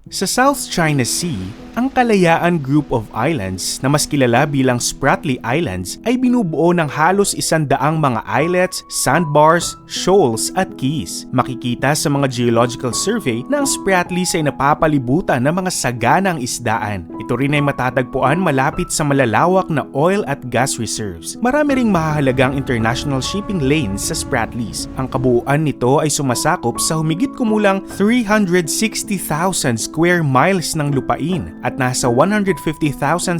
Sa South China Sea, ang Kalayaan Group of Islands na mas kilala bilang Spratly Islands ay binubuo ng halos 100 mga islets, sandbars, shoals at keys. Makikita sa mga geological survey na ang Spratlys ay napapalibutan ng mga saganang isdaan. Ito rin ay matatagpuan malapit sa malalawak na oil at gas reserves. Marami ring mahahalagang international shipping lanes sa Spratlys. Ang kabuuan nito ay sumasakop sa humigit kumulang 360,000 square miles ng lupain at nasa 150,000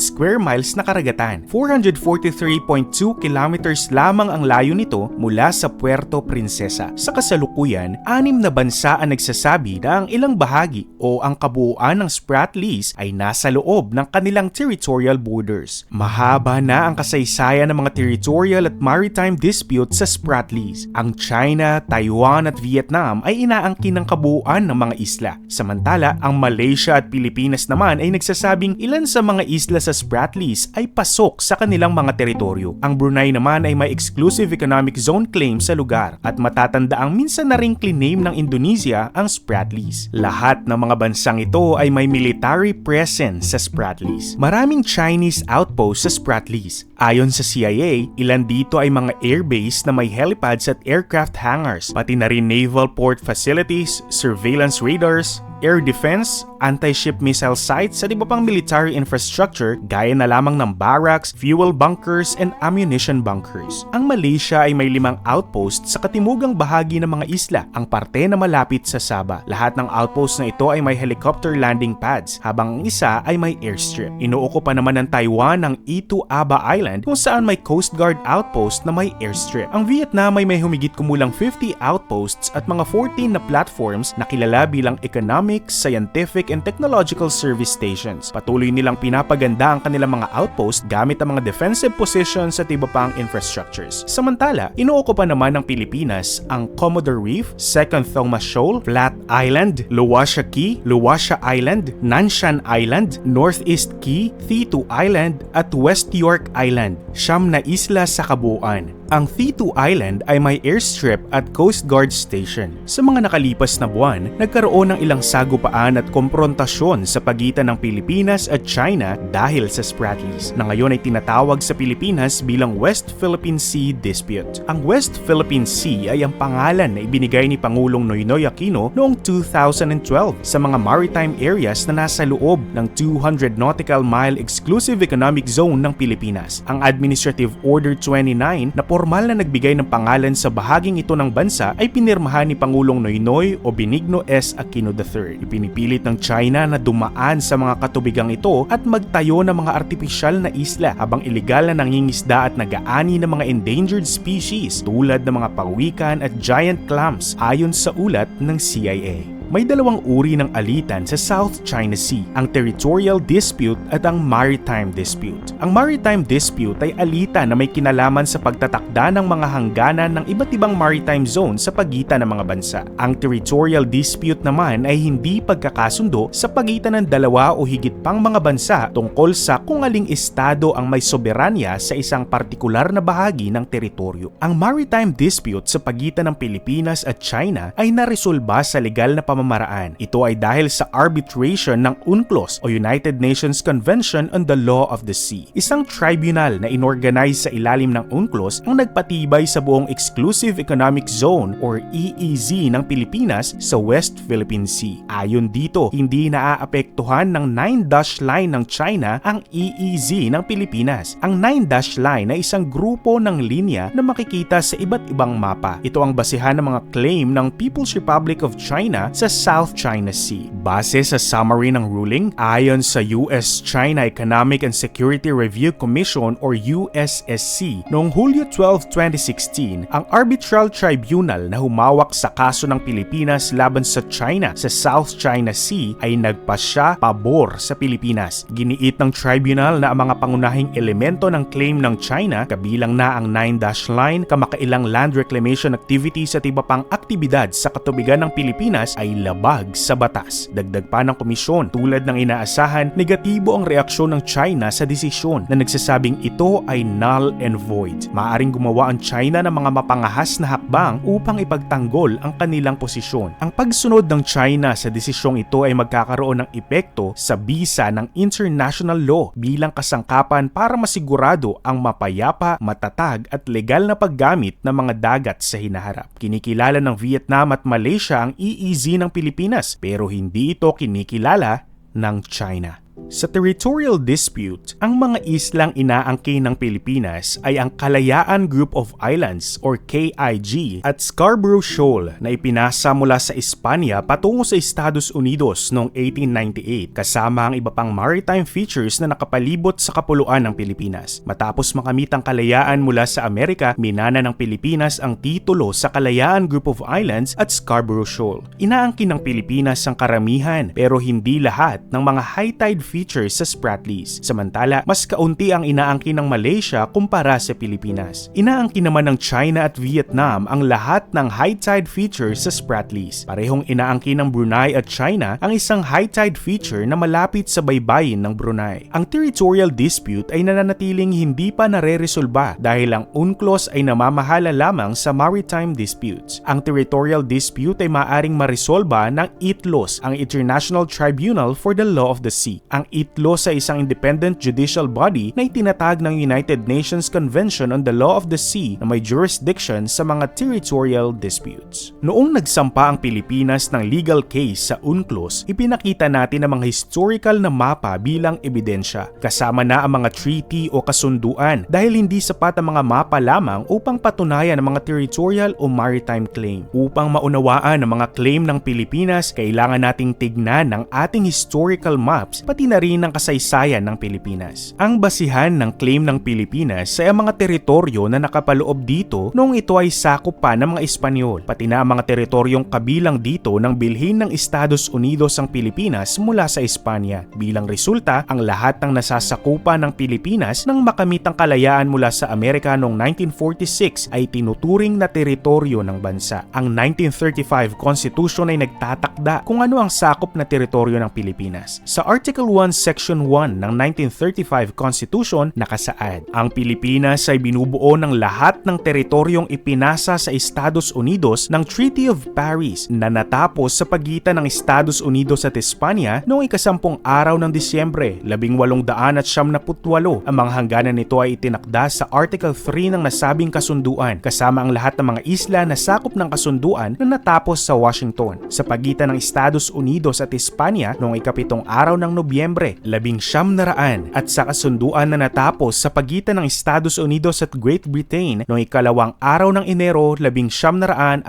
square miles na karagatan. 443.2 kilometers lamang ang layo nito mula sa Puerto Princesa. Sa kasalukuyan, 6 na bansa ang nagsasabi na ang ilang bahagi o ang kabuuan ng Spratlys ay nasa loob ng kanilang territorial borders. Mahaba na ang kasaysayan ng mga territorial at maritime disputes sa Spratlys. Ang China, Taiwan at Vietnam ay inaangkin ng kabuuan ng mga isla. Samantala, ang Malaysia at Pilipinas naman ay nagsasabing ilan sa mga isla sa Spratlys ay pasok sa kanilang mga teritoryo. Ang Brunei naman ay may exclusive economic zone claim sa lugar at matatandaang minsan na ring claim ng Indonesia ang Spratlys. Lahat ng mga bansang ito ay may military presence sa Spratlys. Maraming Chinese outposts sa Spratlys. Ayon sa CIA, ilan dito ay mga airbase na may helipads at aircraft hangars, pati na rin naval port facilities, surveillance radars, air defense, anti-ship missile sites at iba pang military infrastructure gaya na lamang ng barracks, fuel bunkers, and ammunition bunkers. Ang Malaysia ay may 5 outposts sa katimugang bahagi ng mga isla, ang parte na malapit sa Sabah. Lahat ng outposts na ito ay may helicopter landing pads, habang ang isa ay may airstrip. Inuukupan naman ng Taiwan ang E2 Aba Island kung saan may Coast Guard outpost na may airstrip. Ang Vietnam ay may humigit kumulang 50 outposts at mga 14 na platforms na kilala bilang economic, scientific, and technological service stations. Patuloy nilang pinapaganda ang kanilang mga outpost gamit ang mga defensive positions at iba pang infrastructures. Samantala, inuukupan naman ng Pilipinas ang Commodore Reef, Second Thomas Shoal, Flat Island, Luwasia Key, Luwasia Island, Nanshan Island, Northeast Key, Thitu Island, at West York Island. 9 na isla sa kabuuan. Ang Thitu Island ay may airstrip at Coast Guard station. Sa mga nakalipas na buwan, nagkaroon ng ilang sagupaan at komprontasyon sa pagitan ng Pilipinas at China dahil sa Spratlys, na ngayon ay tinatawag sa Pilipinas bilang West Philippine Sea Dispute. Ang West Philippine Sea ay ang pangalan na ibinigay ni Pangulong Noynoy Aquino noong 2012 sa mga maritime areas na nasa loob ng 200 nautical mile exclusive economic zone ng Pilipinas. Ang Administrative Order 29 na formal na nagbigay ng pangalan sa bahaging ito ng bansa ay pinirmahan ni Pangulong Noynoy o Benigno S. Aquino III. Ipinipilit ng China na dumaan sa mga katubigang ito at magtayo ng mga artipisyal na isla habang iligal na nangingisda at nag-aani ng mga endangered species tulad ng mga pawikan at giant clams ayon sa ulat ng CIA. May 2 uri ng alitan sa South China Sea, ang territorial dispute at ang maritime dispute. Ang maritime dispute ay alitan na may kinalaman sa pagtatakda ng mga hangganan ng iba't ibang maritime zone sa pagitan ng mga bansa. Ang territorial dispute naman ay hindi pagkakasundo sa pagitan ng 2 o higit pang mga bansa tungkol sa kung aling estado ang may soberanya sa isang partikular na bahagi ng teritoryo. Ang maritime dispute sa pagitan ng Pilipinas at China ay naresolba sa legal na pamamaraan. Ito ay dahil sa arbitration ng UNCLOS o United Nations Convention on the Law of the Sea. Isang tribunal na inorganize sa ilalim ng UNCLOS ang nagpatibay sa buong Exclusive Economic Zone or EEZ ng Pilipinas sa West Philippine Sea. Ayon dito, hindi naaapektuhan ng 9-dash line ng China ang EEZ ng Pilipinas. Ang 9-dash line ay isang grupo ng linya na makikita sa iba't ibang mapa. Ito ang basehan ng mga claim ng People's Republic of China sa South China Sea. Base sa summary ng ruling, ayon sa US-China Economic and Security Review Commission or USSC, noong Hulyo 12, 2016, ang arbitral tribunal na humawak sa kaso ng Pilipinas laban sa China sa South China Sea ay nagpasya pabor sa Pilipinas. Giniit ng tribunal na ang mga pangunahing elemento ng claim ng China, kabilang na ang 9-dash line, kamakailang land reclamation activities at iba pang aktibidad sa katubigan ng Pilipinas ay ay labag sa batas. Dagdag pa ng komisyon, tulad ng inaasahan, negatibo ang reaksyon ng China sa desisyon na nagsasabing ito ay null and void. Maaaring gumawa ang China ng mga mapangahas na hakbang upang ipagtanggol ang kanilang posisyon. Ang pagsunod ng China sa desisyong ito ay magkakaroon ng epekto sa bisa ng international law bilang kasangkapan para masigurado ang mapayapa, matatag at legal na paggamit ng mga dagat sa hinaharap. Kinikilala ng Vietnam at Malaysia ang EEZ ng Pilipinas pero hindi ito kinikilala ng China. Sa territorial dispute, ang mga islang inaangkin ng Pilipinas ay ang Kalayaan Group of Islands or KIG at Scarborough Shoal na ipinasa mula sa Espanya patungo sa Estados Unidos noong 1898 kasama ang iba pang maritime features na nakapalibot sa kapuluan ng Pilipinas. Matapos makamit ang kalayaan mula sa Amerika, minana ng Pilipinas ang titulo sa Kalayaan Group of Islands at Scarborough Shoal. Inaangkin ng Pilipinas ang karamihan pero hindi lahat ng mga high tide features sa Spratlys. Samantala, mas kaunti ang inaangkin ng Malaysia kumpara sa Pilipinas. Inaangkin naman ng China at Vietnam ang lahat ng high tide features sa Spratlys. Parehong inaangkin ng Brunei at China ang isang high tide feature na malapit sa baybayin ng Brunei. Ang territorial dispute ay nananatiling hindi pa nare-resolba dahil ang UNCLOS ay namamahala lamang sa maritime disputes. Ang territorial dispute ay maaring maresolba ng ITLOS, ang International Tribunal for the Law of the Sea. Ang ITLOS ay isang independent judicial body na itinatag ng United Nations Convention on the Law of the Sea na may jurisdiction sa mga territorial disputes. Noong nagsampa ang Pilipinas ng legal case sa UNCLOS, ipinakita natin ang mga historical na mapa bilang ebidensya, kasama na ang mga treaty o kasunduan dahil hindi sapat ang mga mapa lamang upang patunayan ang mga territorial o maritime claim. Upang maunawaan ang mga claim ng Pilipinas, kailangan nating tignan ang ating historical maps pati na rin ang kasaysayan ng Pilipinas. Ang basihan ng claim ng Pilipinas ay ang mga teritoryo na nakapaloob dito noong ito ay sakop pa ng mga Espanyol, pati na ang mga teritoryong kabilang dito ng bilhin ng Estados Unidos ang Pilipinas mula sa Espanya. Bilang resulta, ang lahat ng nasasakupan ng Pilipinas nang makamit ang kalayaan mula sa Amerika noong 1946 ay tinuturing na teritoryo ng bansa. Ang 1935 Constitution ay nagtatakda kung ano ang sakop na teritoryo ng Pilipinas. Sa Article 1 Section 1 ng 1935 Constitution nakasaad, ang Pilipinas ay binubuo ng lahat ng teritoryong ipinasa sa Estados Unidos ng Treaty of Paris na natapos sa pagitan ng Estados Unidos at Espanya noong ika-10 araw ng Disyembre 1878. Ang mga hangganan nito ay itinakda sa Article 3 ng nasabing kasunduan kasama ang lahat ng mga isla na sakop ng kasunduan na natapos sa Washington sa pagitan ng Estados Unidos at Espanya noong ika-7 araw ng Nobyembre 1900 at sa kasunduan na natapos sa pagitan ng Estados Unidos at Great Britain noong ika-2 araw ng Enero 1930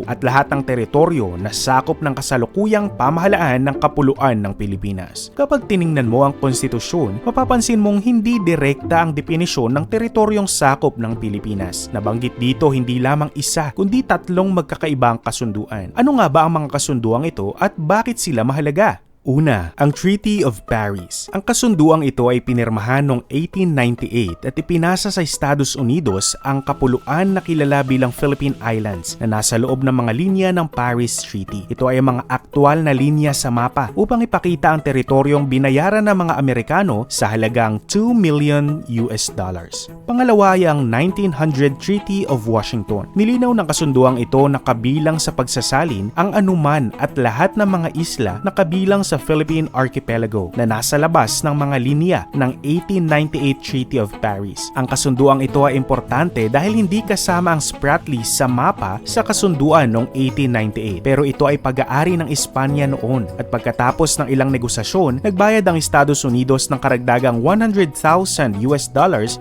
at lahat ng teritoryo na sakop ng kasalukuyang pamahalaan ng kapuluan ng Pilipinas. Kapag tiningnan mo ang konstitusyon, mapapansin mong hindi direkta ang definisyon ng teritoryong sakop ng Pilipinas. Nabanggit dito hindi lamang isa kundi 3 magkakaibang kasunduan. Ano nga ba ang mga kasunduang ito at bakit sila mahalaga? Una, ang Treaty of Paris. Ang kasunduang ito ay pinirmahan noong 1898 at ipinasa sa Estados Unidos ang kapuluan na kilala bilang Philippine Islands na nasa loob ng mga linya ng Paris Treaty. Ito ay mga aktwal na linya sa mapa upang ipakita ang teritoryong binayaran ng mga Amerikano sa halagang $2 million. Pangalawa ay ang 1900 Treaty of Washington. Nilinaw ng kasunduang ito na kabilang sa pagsasalin ang anuman at lahat ng mga isla na kabilang sa Philippine Archipelago na nasa labas ng mga linya ng 1898 Treaty of Paris. Ang kasunduang ito ay importante dahil hindi kasama ang Spratlys sa mapa sa kasunduan noong 1898 pero ito ay pag-aari ng Espanya noon at pagkatapos ng ilang negosasyon, nagbayad ang Estados Unidos ng karagdagang $100,000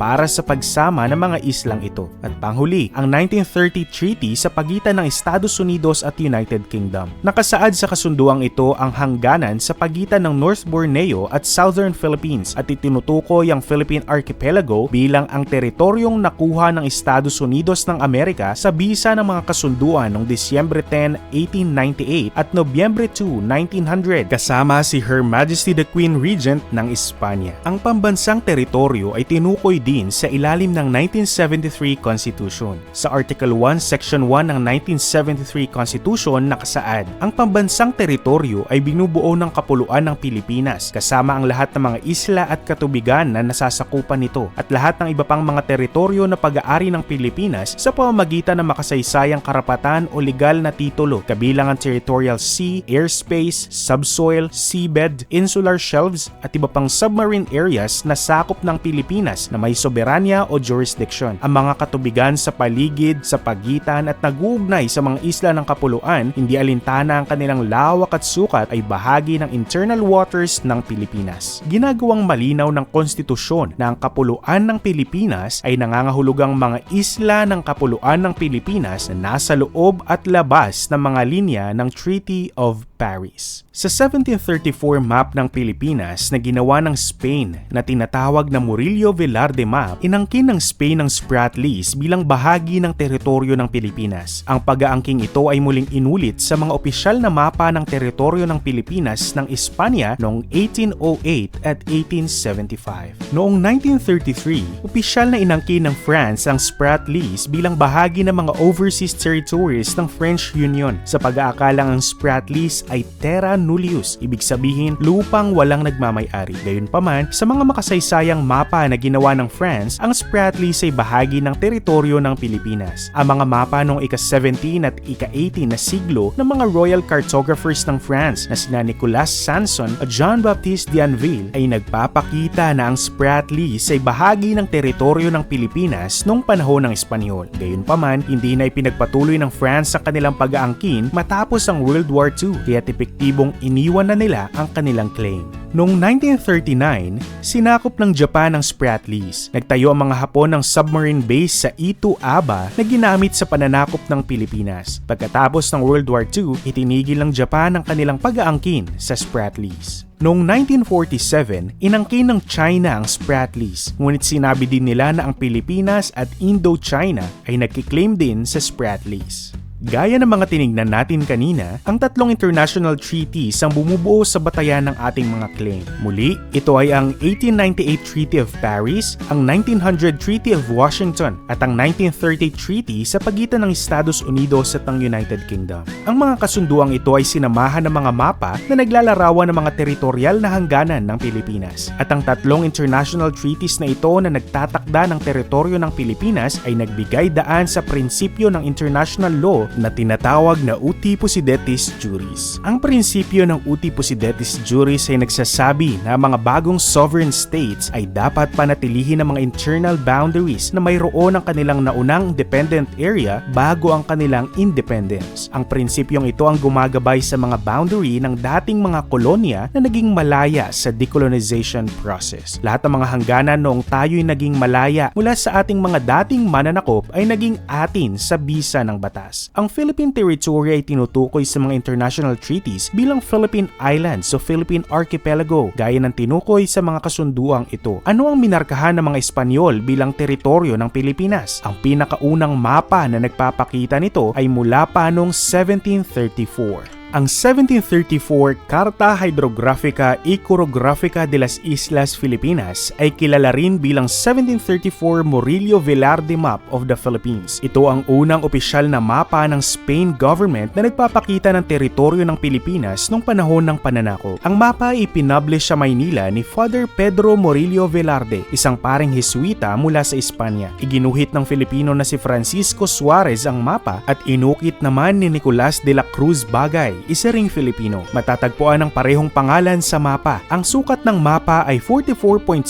para sa pagsama ng mga islang ito. At panghuli, ang 1930 Treaty sa pagitan ng Estados Unidos at United Kingdom. Nakasaad sa kasunduang ito ang hangganan kalayuan sa pagitan ng North Borneo at Southern Philippines at itinutukoy ang Philippine Archipelago bilang ang teritoryong nakuha ng Estados Unidos ng Amerika sa bisa ng mga kasunduan noong Disyembre 10, 1898 at Nobyembre 2, 1900 kasama si Her Majesty the Queen Regent ng Espanya. Ang pambansang teritoryo ay tinukoy din sa ilalim ng 1973 Constitution. Sa Article 1, Section 1 ng 1973 Constitution nakasaad, ang pambansang teritoryo ay binubuo ng kapuluan ng Pilipinas kasama ang lahat ng mga isla at katubigan na nasasakupan nito at lahat ng iba pang mga teritoryo na pag-aari ng Pilipinas sa pamamagitan ng makasaysayang karapatan o legal na titulo kabilang ang territorial sea, airspace, subsoil, seabed, insular shelves at iba pang submarine areas na sakop ng Pilipinas na may soberanya o jurisdiction. Ang mga katubigan sa paligid, sa pagitan at nag-uugnay sa mga isla ng kapuluan, hindi alintana ang kanilang lawak at sukat ay bahagi ng internal waters ng Pilipinas. Ginagawang malinaw ng konstitusyon na ang kapuluan ng Pilipinas ay nangangahulugang mga isla ng kapuluan ng Pilipinas na nasa loob at labas ng mga linya ng Treaty of Paris. Sa 1734 map ng Pilipinas na ginawa ng Spain na tinatawag na Murillo Velarde Map, inangkin ng Spain ang Spratlys bilang bahagi ng teritoryo ng Pilipinas. Ang pag-aangking ito ay muling inulit sa mga opisyal na mapa ng teritoryo ng Pilipinas ng Espanya noong 1808 at 1875. Noong 1933, opisyal na inangkin ng France ang Spratlys bilang bahagi ng mga overseas territories ng French Union sa pag-aakalang ang Spratlys ay terra nullius, ibig sabihin lupang walang nagmamay-ari. Gayunpaman, sa mga makasaysayang mapa na ginawa ng France, ang Spratlys ay bahagi ng teritoryo ng Pilipinas. Ang mga mapa noong ika-17 at ika-18 na siglo ng mga royal cartographers ng France na sina Nicolas Sanson at Jean-Baptiste d'Anville ay nagpapakita na ang Spratlys ay bahagi ng teritoryo ng Pilipinas noong panahon ng Espanyol. Gayunpaman, hindi na ipinagpatuloy ng France ang kanilang pag-aangkin matapos ang World War II, kaya epektibong iniwan na nila ang kanilang claim. Noong 1939, sinakop ng Japan ang Spratlys. Nagtayo ang mga Hapon ng submarine base sa Itu Aba na ginamit sa pananakop ng Pilipinas. Pagkatapos ng World War II, itinigil ng Japan ang kanilang pag-aangkin sa Spratlys. Noong 1947, inangkin ng China ang Spratlys, ngunit sinabi din nila na ang Pilipinas at Indochina ay nagkiklaim din sa Spratlys. Gaya ng mga tinignan natin kanina, ang tatlong international treaties ang bumubuo sa batayan ng ating mga claim. Muli, ito ay ang 1898 Treaty of Paris, ang 1900 Treaty of Washington, at ang 1930 Treaty sa pagitan ng Estados Unidos at ng United Kingdom. Ang mga kasunduang ito ay sinamahan ng mga mapa na naglalarawan ng mga teritorial na hangganan ng Pilipinas. At ang tatlong international treaties na ito na nagtatakda ng teritoryo ng Pilipinas ay nagbigay daan sa prinsipyo ng international law na tinatawag na Uti Possidetis Juris. Ang prinsipyo ng Uti Possidetis Juris ay nagsasabi na mga bagong sovereign states ay dapat panatilihin ang mga internal boundaries na mayroon ang kanilang naunang independent area bago ang kanilang independence. Ang prinsipyong ito ang gumagabay sa mga boundary ng dating mga kolonya na naging malaya sa decolonization process. Lahat ng mga hangganan noong tayo'y naging malaya mula sa ating mga dating mananakop ay naging atin sa bisa ng batas. Ang Philippine Territory ay tinutukoy sa mga international treaties bilang Philippine Islands o Philippine Archipelago, gaya ng tinukoy sa mga kasunduang ito. Ano ang minarkahan ng mga Espanyol bilang teritoryo ng Pilipinas? Ang pinakaunang mapa na nagpapakita nito ay mula pa noong 1734. Ang 1734 Carta Hydrographica y Chorographica de las Islas Filipinas ay kilala rin bilang 1734 Murillo Velarde Map of the Philippines. Ito ang unang opisyal na mapa ng Spain government na nagpapakita ng teritoryo ng Pilipinas noong panahon ng pananakop. Ang mapa ay pinublish sa Maynila ni Father Pedro Murillo Velarde, isang paring Jesuita mula sa Espanya. Iginuhit ng Filipino na si Francisco Suarez ang mapa at inukit naman ni Nicolas de la Cruz Bagay, isa ring Filipino. Matatagpuan ang parehong pangalan sa mapa. Ang sukat ng mapa ay 44.7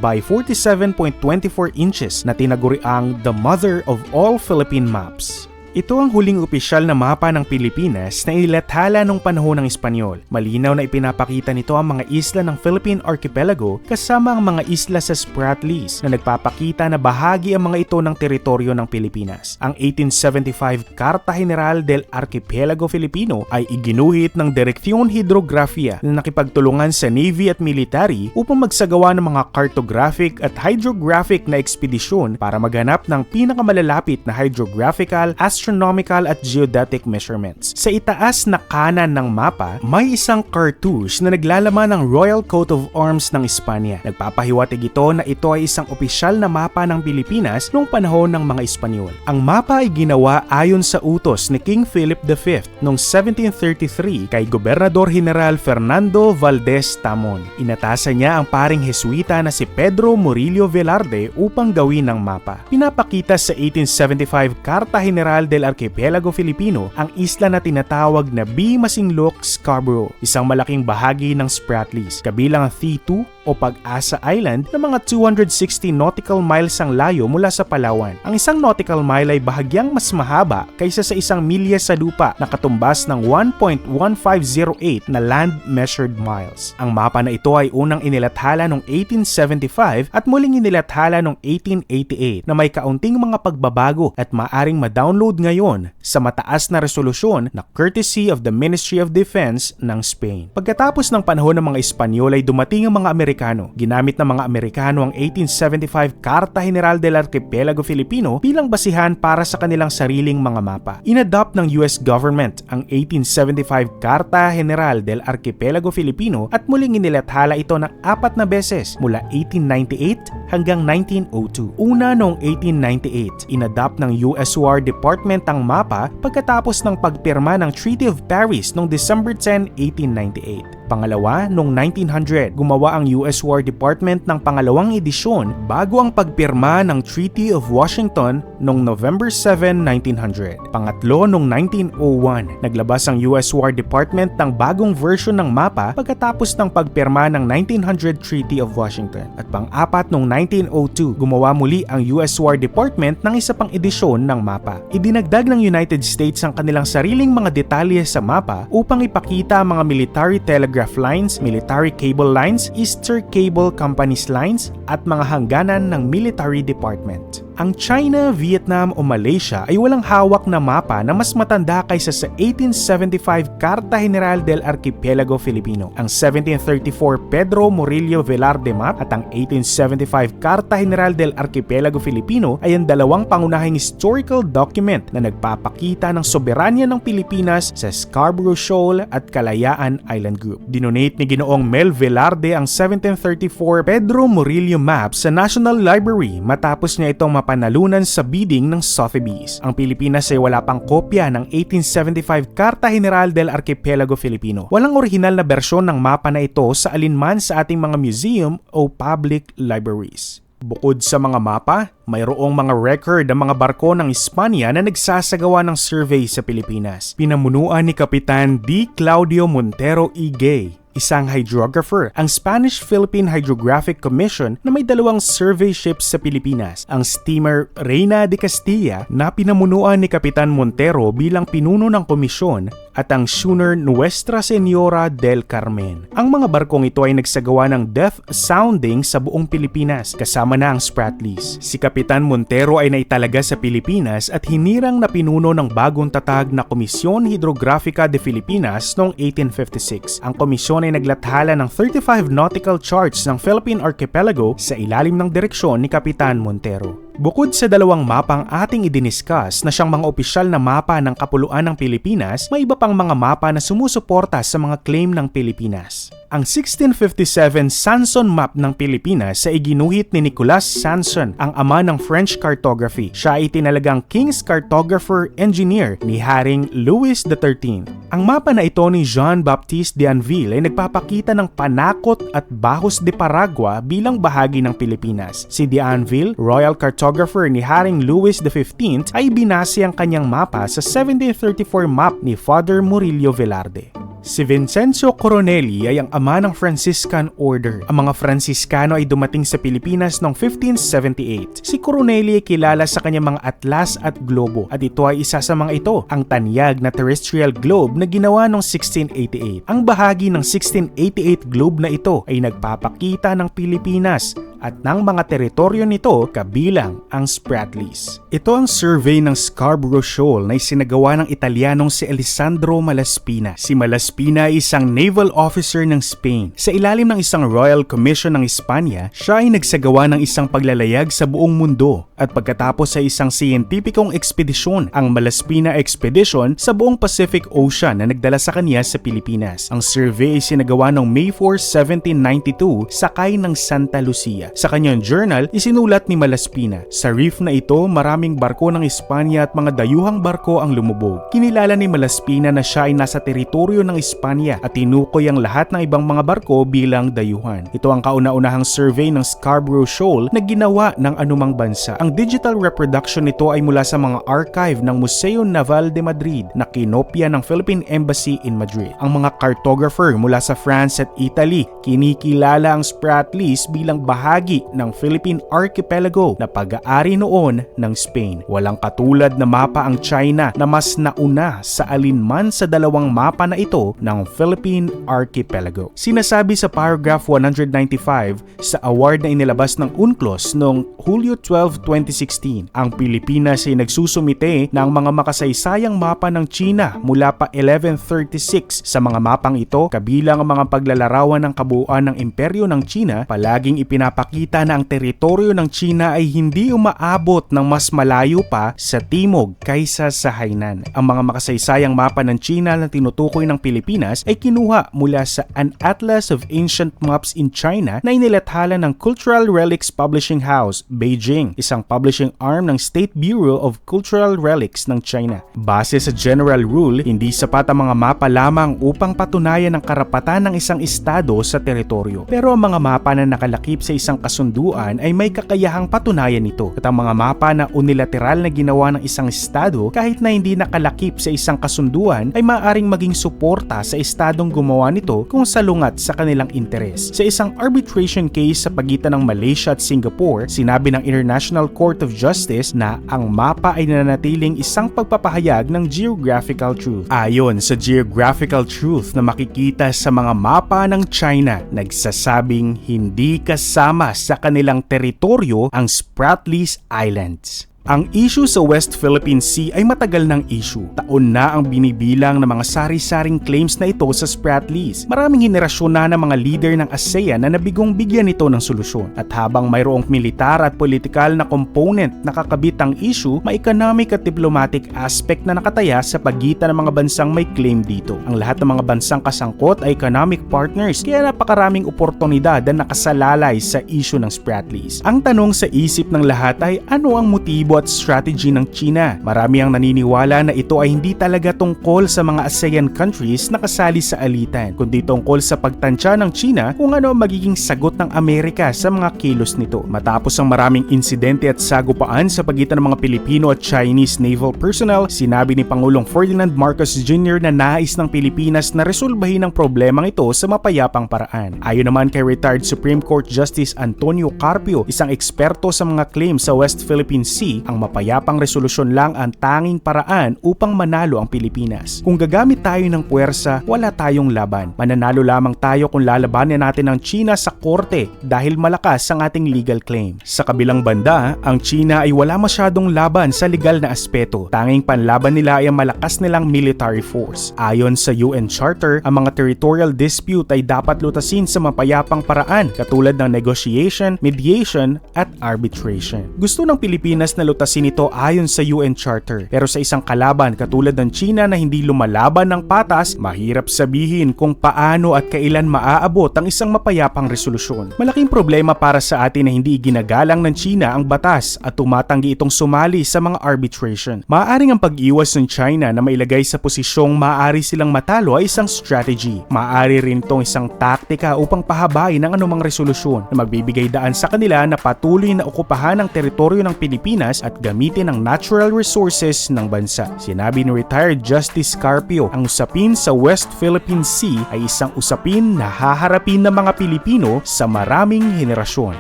by 47.24 inches na tinaguri ang The Mother of All Philippine Maps. Ito ang huling opisyal na mapa ng Pilipinas na inilathala noong panahon ng Espanyol. Malinaw na ipinapakita nito ang mga isla ng Philippine Archipelago kasama ang mga isla sa Spratlys na nagpapakita na bahagi ang mga ito ng teritoryo ng Pilipinas. Ang 1875 Carta General del Archipelago Filipino ay iginuhit ng Direksyon Hidrografia na nakipagtulungan sa Navy at Military upang magsagawa ng mga cartographic at hydrographic na ekspedisyon para maghanap ng pinakamalalapit na hydrographical, astronomical at geodetic measurements. Sa itaas na kanan ng mapa, may isang cartouche na naglalaman ng Royal Coat of Arms ng Espanya. Nagpapahiwatig ito na ito ay isang opisyal na mapa ng Pilipinas noong panahon ng mga Espanyol. Ang mapa ay ginawa ayon sa utos ni King Philip V noong 1733 kay Gobernador General Fernando Valdez Tamon. Inatasan niya ang paring Jesuita na si Pedro Murillo Velarde upang gawin ang mapa. Pinapakita sa 1875 Carta General del Archipelago Filipino ang isla na tinatawag na B. Masinloc Scarborough, isang malaking bahagi ng Spratlys, kabilang ang T2 o Pag-asa Island na mga 260 nautical miles ang layo mula sa Palawan. Ang isang nautical mile ay bahagyang mas mahaba kaysa sa isang milya sa lupa na katumbas ng 1.1508 na land measured miles. Ang mapa na ito ay unang inilathala noong 1875 at muling inilathala noong 1888 na may kaunting mga pagbabago at maaring ma-download ngayon sa mataas na resolusyon na courtesy of the Ministry of Defense ng Spain. Pagkatapos ng panahon ng mga Espanyol ay dumating ang mga Amerikano. Ginamit ng mga Amerikano ang 1875 Carta General del Archipelago Filipino bilang basihan para sa kanilang sariling mga mapa. Inadopt ng US government ang 1875 Carta General del Archipelago Filipino at muling inilathala ito ng 4 na beses mula 1898 hanggang 1902. Una noong 1898, inadopt ng US War Department ang mapa pagkatapos ng pagpirma ng Treaty of Paris noong December 10, 1898. Pangalawa, noong 1900, gumawa ang US War Department ng pangalawang edisyon bago ang pagpirma ng Treaty of Washington noong November 7, 1900. Pangatlo, noong 1901, naglabas ang US War Department ng bagong version ng mapa pagkatapos ng pagpirma ng 1900 Treaty of Washington. At pang-apat, noong 1902, gumawa muli ang US War Department ng isa pang edisyon ng mapa. Idinagdag ng United States ang kanilang sariling mga detalye sa mapa upang ipakita ang mga military telegraph lines, military cable lines, Easter Cable Company's lines, at mga hangganan ng military department. Ang China, Vietnam o Malaysia ay walang hawak na mapa na mas matanda kaysa sa 1875 Carta General del Archipelago Filipino. Ang 1734 Pedro Murillo Velarde map at ang 1875 Carta General del Archipelago Filipino ay ang dalawang pangunahing historical document na nagpapakita ng soberanya ng Pilipinas sa Scarborough Shoal at Kalayaan Island Group. Dinonate ni Ginoong Mel Velarde ang 1734 Pedro Murillo map sa National Library matapos niya itong panalunan sa bidding ng Sotheby's. Ang Pilipinas ay wala pang kopya ng 1875 Carta General del Archipelago Filipino. Walang orihinal na bersyon ng mapa na ito sa alinman sa ating mga museum o public libraries. Bukod sa mga mapa, mayroong mga record ang mga barko ng Espanya na nagsasagawa ng survey sa Pilipinas. Pinamunuan ni Kapitan D. Claudio Montero E. Gay, isang hydrographer, ang Spanish-Philippine Hydrographic Commission na may dalawang survey ships sa Pilipinas, ang steamer Reina de Castilla na pinamunuan ni Kapitan Montero bilang pinuno ng komisyon at ang schooner Nuestra Señora del Carmen. Ang mga barkong ito ay nagsagawa ng depth sounding sa buong Pilipinas kasama na ang Spratlys. Si Kapitan Montero ay naitalaga sa Pilipinas at hinirang na pinuno ng bagong tatag na Komisyon Hidrográfica de Filipinas noong 1856. Ang komisyon ay naglathala ng 35 nautical charts ng Philippine Archipelago sa ilalim ng direksyon ni Kapitan Montero. Bukod sa dalawang mapang ating idiniscuss na siyang mga opisyal na mapa ng Kapuluan ng Pilipinas, may iba pang mga mapa na sumusuporta sa mga claim ng Pilipinas. Ang 1657 Sanson Map ng Pilipinas sa iginuhit ni Nicolas Sanson, ang ama ng French cartography. Siya ay tinalagang King's Cartographer Engineer ni Haring Louis XIII. Ang mapa na ito ni Jean-Baptiste d'Anville ay nagpapakita ng Panakot at Bajos de Paragua bilang bahagi ng Pilipinas. Si d'Anville, Royal Cartographer ni Haring Louis XV, ay binase ang kanyang mapa sa 1734 map ni Father Murillo Velarde. Si Vincenzo Coronelli ay ang ama ng Franciscan Order. Ang mga Franciscano ay dumating sa Pilipinas noong 1578. Si Coronel ay kilala sa kanyang mga atlas at globo at ito ay isa sa mga ito, ang tanyag na terrestrial globe na ginawa noong 1688. Ang bahagi ng 1688 globe na ito ay nagpapakita ng Pilipinas at ng mga teritoryo nito kabilang ang Spratlys. Ito ang survey ng Scarborough Shoal na isinagawa ng Italianong si Alessandro Malaspina. Si Malaspina ay isang naval officer ng Spain. Sa ilalim ng isang Royal Commission ng Espanya, siya ay nagsagawa ng isang paglalayag sa buong mundo at pagkatapos sa isang siyentipikong ekspedisyon, ang Malaspina Expedition sa buong Pacific Ocean na nagdala sa kanya sa Pilipinas. Ang survey ay sinagawa noong May 4, 1792 sakay ng Santa Lucia. Sa kanyang journal, isinulat ni Malaspina, sa reef na ito maraming barko ng Espanya at mga dayuhang barko ang lumubog. Kinilala ni Malaspina na siya ay nasa teritoryo ng Espanya at tinukoy ang lahat ng ibang mga barko bilang dayuhan. Ito ang kauna-unahang survey ng Scarborough Shoal na ginawa ng anumang bansa. Ang digital reproduction nito ay mula sa mga archive ng Museo Naval de Madrid na kinopya ng Philippine Embassy in Madrid. Ang mga cartographer mula sa France at Italy kinikilala ang Spratlys bilang bahagi ng Philippine Archipelago na pag-aari noon ng Spain. Walang katulad na mapa ang China na mas nauna sa alinman sa dalawang mapa na ito ng Philippine Archipelago. Sinasabi sa paragraph 195 sa award na inilabas ng UNCLOS noong Hulyo 12, 2016, ang Pilipinas ay nagsusumite ng mga makasaysayang mapa ng China mula pa 1136. Sa mga mapang ito, kabilang ang mga paglalarawan ng kabuuan ng imperyo ng China, palaging ipinapakita na ang teritoryo ng China ay hindi umaabot ng mas malayo pa sa timog kaysa sa Hainan. Ang mga makasaysayang mapa ng China na tinutukoy ng Pilipinas ay kinuha mula sa An Atlas of Ancient Maps in China na inilathala ng Cultural Relics Publishing House, Beijing, isang publishing arm ng State Bureau of Cultural Relics ng China. Base sa general rule, hindi sapat ang mga mapa lamang upang patunayan ang karapatan ng isang estado sa teritoryo. Pero ang mga mapa na nakalakip sa isang kasunduan ay may kakayahang patunayan ito. At ang mga mapa na unilateral na ginawa ng isang estado kahit na hindi nakalakip sa isang kasunduan ay maaaring maging suporta sa estadong gumawa nito kung salungat sa kanilang interes. Sa isang arbitration case sa pagitan ng Malaysia at Singapore, sinabi ng International Court of Justice na ang mapa ay nananatiling isang pagpapahayag ng geographical truth. Ayon sa geographical truth na makikita sa mga mapa ng China, nagsasabing hindi kasama sa kanilang teritoryo ang Spratlys Islands. Ang issue sa West Philippine Sea ay matagal ng issue. Taon na ang binibilang ng mga sari-saring claims na ito sa Spratlys. Maraming henerasyon na ng mga leader ng ASEAN na nabigong bigyan ito ng solusyon. At habang mayroong militar at politikal na component na kakabit ang issue, may economic at diplomatic aspect na nakataya sa pagitan ng mga bansang may claim dito. Ang lahat ng mga bansang kasangkot ay economic partners, kaya napakaraming oportunidad na nakasalalay sa issue ng Spratlys. Ang tanong sa isip ng lahat ay ano ang motibo at strategy ng China? Marami ang naniniwala na ito ay hindi talaga tungkol sa mga ASEAN countries na kasali sa alitan, kundi tungkol sa pagtansya ng China kung ano ang magiging sagot ng Amerika sa mga kilos nito. Matapos ang maraming insidente at sagupaan sa pagitan ng mga Pilipino at Chinese naval personnel, sinabi ni Pangulong Ferdinand Marcos Jr. na nais ng Pilipinas na resolbahin ang problemang ito sa mapayapang paraan. Ayon naman kay retired Supreme Court Justice Antonio Carpio, isang eksperto sa mga claim sa West Philippine Sea, ang mapayapang resolusyon lang ang tanging paraan upang manalo ang Pilipinas. Kung gagamit tayo ng puwersa, wala tayong laban. Mananalo lamang tayo kung lalabanan natin ang China sa korte dahil malakas ang ating legal claim. Sa kabilang banda, ang China ay wala masyadong laban sa legal na aspeto. Tanging panlaban nila ay ang malakas nilang military force. Ayon sa UN Charter, ang mga territorial dispute ay dapat lutasin sa mapayapang paraan katulad ng negotiation, mediation at arbitration. Gusto ng Pilipinas na lutasin ito ayon sa UN Charter. Pero sa isang kalaban katulad ng China na hindi lumalaban ng patas, mahirap sabihin kung paano at kailan maaabot ang isang mapayapang resolusyon. Malaking problema para sa atin na hindi iginagalang ng China ang batas at tumatanggi itong sumali sa mga arbitration. Maaaring ang pag-iwas ng China na mailagay sa posisyong maaari silang matalo ay isang strategy. Maaari rin itong isang taktika upang pahabain ang anumang resolusyon na magbibigay daan sa kanila na patuloy na okupahan ang teritoryo ng Pilipinas at gamitin ang natural resources ng bansa. Sinabi ni retired Justice Carpio, ang usapin sa West Philippine Sea ay isang usapin na haharapin ng mga Pilipino sa maraming henerasyon.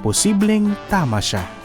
Posibleng tama siya.